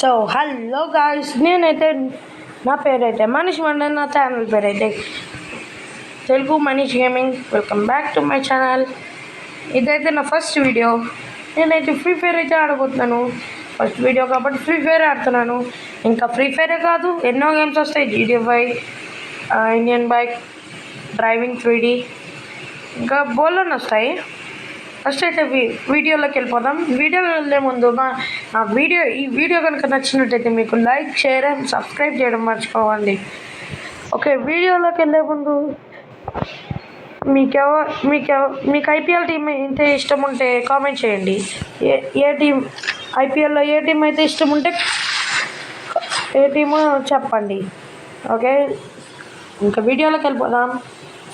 So hello guys, నేనైతే నా పేరైతే మనీష్ మండల్, నా ఛానల్ పేరైతే Telugu Manish gaming. Welcome back to my channel. ఇదైతే నా ఫస్ట్ వీడియో. నేనైతే ఫ్రీ ఫైర్ అయితే ఆడబోతున్నాను. ఫస్ట్ వీడియో కాబట్టి ఫ్రీ ఫైర్ ఆడుతున్నాను. ఇంకా ఫ్రీ ఫైరే కాదు, ఎన్నో గేమ్స్ వస్తాయి. GTA 5, Indian bike, driving 3D, ఇంకా బోల్డన్ వస్తాయి. ఫస్ట్ అయితే వీడియోలోకి వెళ్ళిపోదాం. వీడియోకి వెళ్ళే ముందు ఈ వీడియో కనుక నచ్చినట్టయితే మీకు లైక్, షేర్ అండ్ సబ్స్క్రైబ్ చేయడం మర్చిపోవండి. ఓకే, వీడియోలోకి వెళ్ళే ముందు మీకు ఐపీఎల్ టీం అయితే ఇష్టం ఉంటే కామెంట్ చేయండి. ఏ టీం ఐపీఎల్లో ఏ టీం అయితే ఇష్టం ఉంటే ఏ టీమో చెప్పండి. ఓకే, ఇంకా వీడియోలోకి వెళ్ళిపోదాం.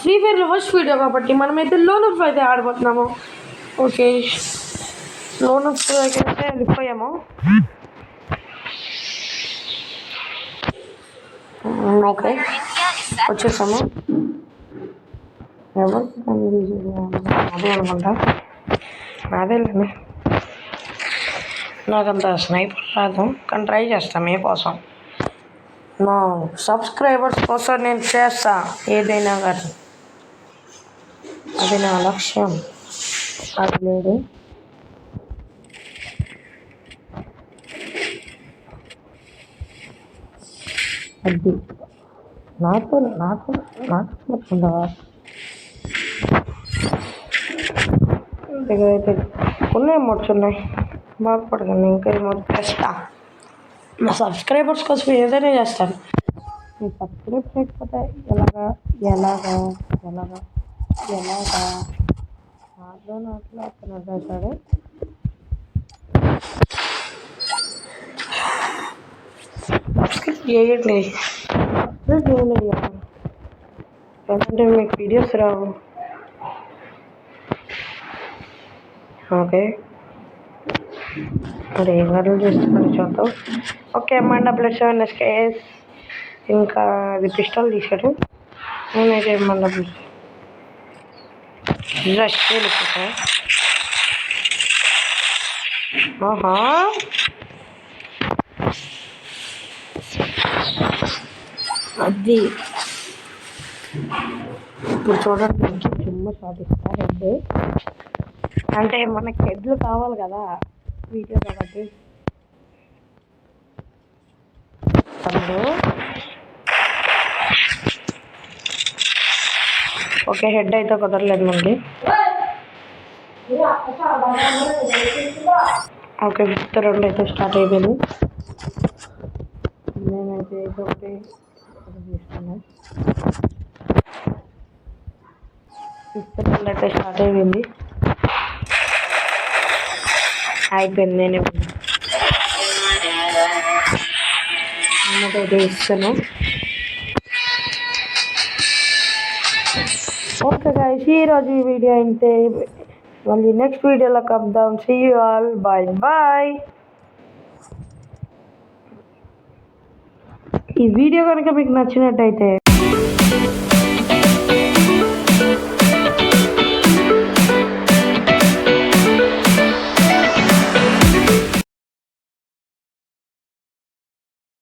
ఫ్రీ ఫైర్లో ఫస్ట్ వీడియో కాబట్టి మనమైతే లోన్ ఆఫ్ అయితే ఆడబోతున్నాము. ఓకే, లోన్ అయితే వెళ్ళిపోయాము. ఓకే, వచ్చేసాము. అదే అనుకుంటా, అదేలేండి. నాకంత స్నైపర్ రాదు, కానీ ట్రై చేస్తాను మీకోసం. నా సబ్స్క్రైబర్స్ కోసం నేను చేస్తా ఏదైనా కానీ. అది నా లక్ష్యం. అది లేదు, అది నాకు ఉండవా. అయితే ఉన్నాయి ఎమోట్స్ ఉన్నాయి, బాగుపడకండి. ఇంకా ఎమోట్ చేస్తా. నా సబ్స్క్రైబర్స్ కోసం ఏదైనా చేస్తాను. మీరు సబ్స్క్రైబ్ చేయకపోతే ఎలాగా అట్లా అతను సరే. సబ్స్క్రైబ్ చేయండి, ఎందుకంటే మీకు వీడియోస్ రావు. ఓకే, మరి ఏం గడులు చేస్తున్నాడు చూద్దాం. ఓకే, M&W7SKS, ఇంకా అది పిస్టల్ తీసాడు. నేనైతే M&W ఆహా, అది ఇప్పుడు చూడండి. జిమ్ సాధిస్తారు హెడ్, అంటే మనకి హెడ్లు కావాలి కదా వీడియో కాబట్టి. తమ్ముడు ఓకే, హెడ్ అయితే కుదరలేదు మనకి. ఓకే, ఫిఫ్త్ రౌండ్ అయితే స్టార్ట్ అయిపోయింది. నేనైతే ఒకటి తీసుకున్నాను. ఫిఫ్త్ రౌండ్ అయితే స్టార్ట్ అయిపోయింది. నేనే అయితే ఇస్తాను. ఓకే గైస్, ఈరోజు ఈ వీడియో అయితే మళ్ళీ నెక్స్ట్ వీడియోలో కలుద్దాం. See you all, bye bye. ఈ వీడియో కనుక మీకు నచ్చినట్టయితే